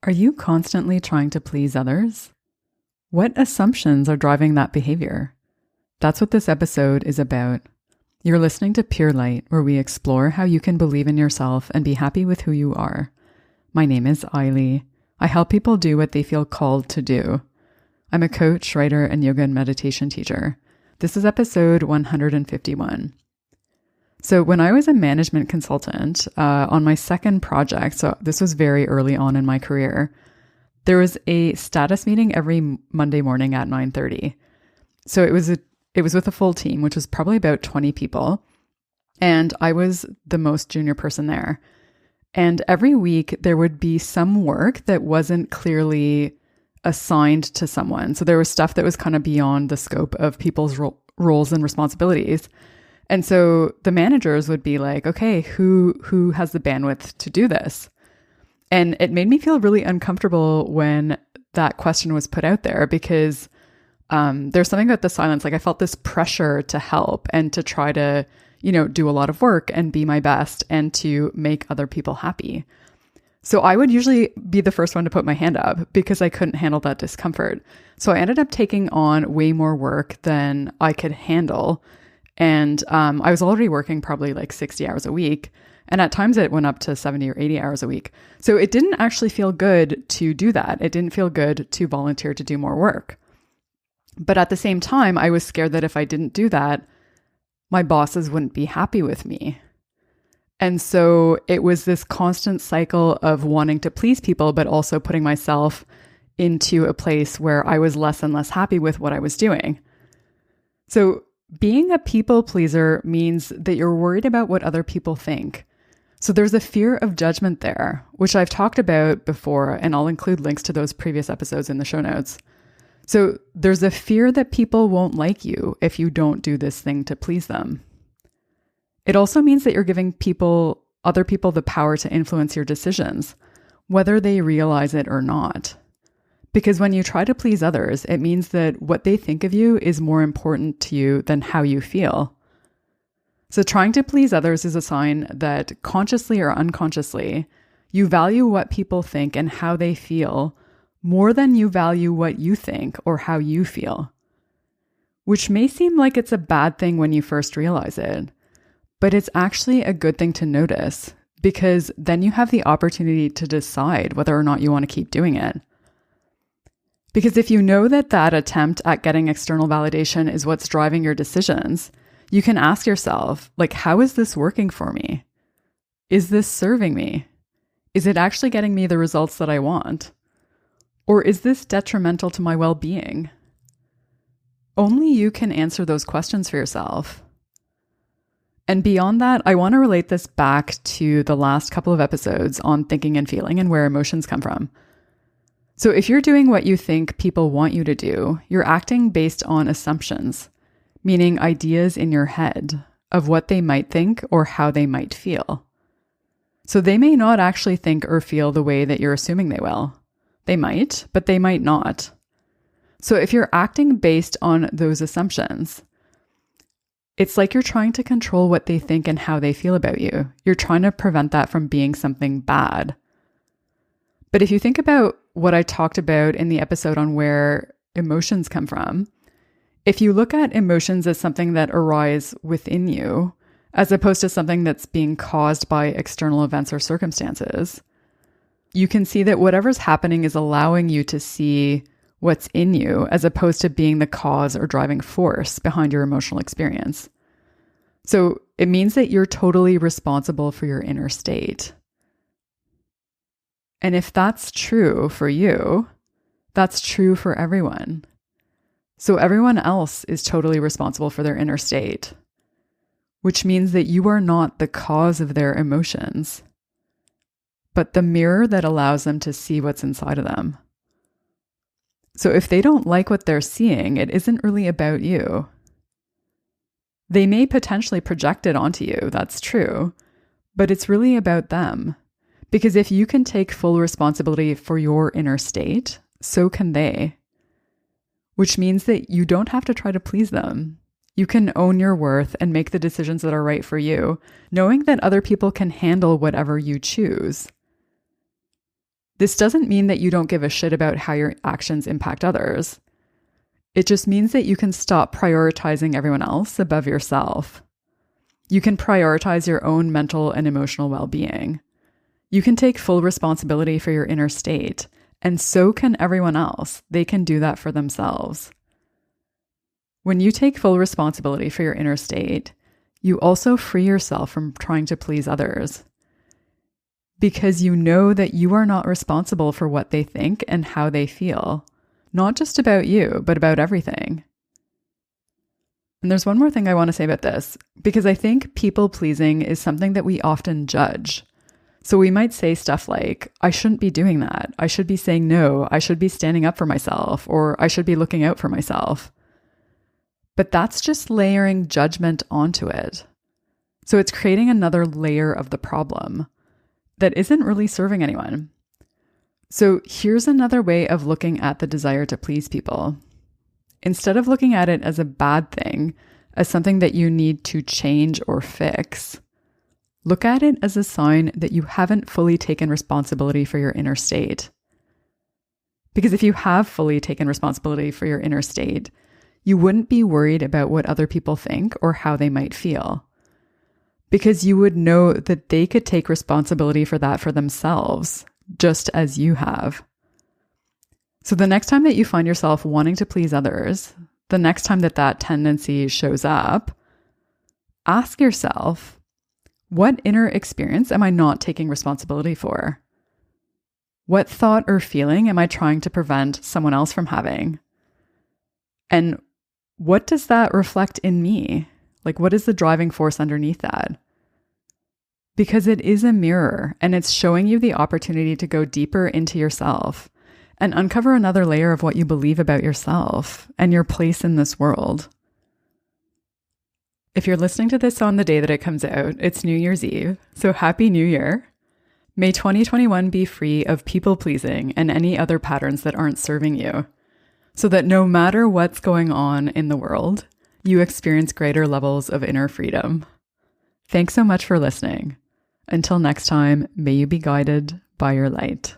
Are you constantly trying to please others? What assumptions are driving that behavior? That's what this episode is about. You're listening to Pure Light, where we explore how you can believe in yourself and be happy with who you are. My name is Ailey. I help people do what they feel called to do. I'm a coach, writer, and yoga and meditation teacher. This is episode 151. So when I was a management consultant on my second project, so this was very early on in my career, there was a status meeting every Monday morning at 9:30. So it was with a full team, which was probably about 20 people. And I was the most junior person there. And every week there would be some work that wasn't clearly assigned to someone. So there was stuff that was kind of beyond the scope of people's roles and responsibilities. And so the managers would be like, okay, who has the bandwidth to do this? And it made me feel really uncomfortable when that question was put out there because there's something about the silence. Like I felt this pressure to help and to try to, do a lot of work and be my best and to make other people happy. So I would usually be the first one to put my hand up because I couldn't handle that discomfort. So I ended up taking on way more work than I could handle. And I was already working probably like 60 hours a week. And at times it went up to 70 or 80 hours a week. So it didn't actually feel good to do that. It didn't feel good to volunteer to do more work. But at the same time, I was scared that if I didn't do that, my bosses wouldn't be happy with me. And so it was this constant cycle of wanting to please people, but also putting myself into a place where I was less and less happy with what I was doing. So being a people pleaser means that you're worried about what other people think. So there's a fear of judgment there, which I've talked about before, and I'll include links to those previous episodes in the show notes. So there's a fear that people won't like you if you don't do this thing to please them. It also means that you're giving other people the power to influence your decisions, whether they realize it or not. Because when you try to please others, it means that what they think of you is more important to you than how you feel. So trying to please others is a sign that consciously or unconsciously, you value what people think and how they feel more than you value what you think or how you feel. Which may seem like it's a bad thing when you first realize it, but it's actually a good thing to notice because then you have the opportunity to decide whether or not you want to keep doing it. Because if you know that attempt at getting external validation is what's driving your decisions, you can ask yourself, how is this working for me? Is this serving me? Is it actually getting me the results that I want? Or is this detrimental to my well-being? Only you can answer those questions for yourself. And beyond that, I want to relate this back to the last couple of episodes on thinking and feeling and where emotions come from. So if you're doing what you think people want you to do, you're acting based on assumptions, meaning ideas in your head of what they might think or how they might feel. So they may not actually think or feel the way that you're assuming they will. They might, but they might not. So if you're acting based on those assumptions, it's like you're trying to control what they think and how they feel about you. You're trying to prevent that from being something bad. But if you think about what I talked about in the episode on where emotions come from, if you look at emotions as something that arise within you, as opposed to something that's being caused by external events or circumstances, you can see that whatever's happening is allowing you to see what's in you as opposed to being the cause or driving force behind your emotional experience. So it means that you're totally responsible for your inner state. And if that's true for you, that's true for everyone. So everyone else is totally responsible for their inner state, which means that you are not the cause of their emotions, but the mirror that allows them to see what's inside of them. So if they don't like what they're seeing, it isn't really about you. They may potentially project it onto you, that's true, but it's really about them. Because if you can take full responsibility for your inner state, so can they. Which means that you don't have to try to please them. You can own your worth and make the decisions that are right for you, knowing that other people can handle whatever you choose. This doesn't mean that you don't give a shit about how your actions impact others. It just means that you can stop prioritizing everyone else above yourself. You can prioritize your own mental and emotional well-being. You can take full responsibility for your inner state, and so can everyone else. They can do that for themselves. When you take full responsibility for your inner state, you also free yourself from trying to please others, because you know that you are not responsible for what they think and how they feel, not just about you, but about everything. And there's one more thing I want to say about this, because I think people pleasing is something that we often judge. So we might say stuff like, I shouldn't be doing that. I should be saying no. I should be standing up for myself, or I should be looking out for myself. But that's just layering judgment onto it. So it's creating another layer of the problem that isn't really serving anyone. So here's another way of looking at the desire to please people. Instead of looking at it as a bad thing, as something that you need to change or fix, look at it as a sign that you haven't fully taken responsibility for your inner state. Because if you have fully taken responsibility for your inner state, you wouldn't be worried about what other people think or how they might feel. Because you would know that they could take responsibility for that for themselves, just as you have. So the next time that you find yourself wanting to please others, the next time that that tendency shows up, ask yourself, what inner experience am I not taking responsibility for? What thought or feeling am I trying to prevent someone else from having? And what does that reflect in me? Like, what is the driving force underneath that? Because it is a mirror, and it's showing you the opportunity to go deeper into yourself and uncover another layer of what you believe about yourself and your place in this world. If you're listening to this on the day that it comes out, it's New Year's Eve, so Happy New Year. May 2021 be free of people-pleasing and any other patterns that aren't serving you, so that no matter what's going on in the world, you experience greater levels of inner freedom. Thanks so much for listening. Until next time, may you be guided by your light.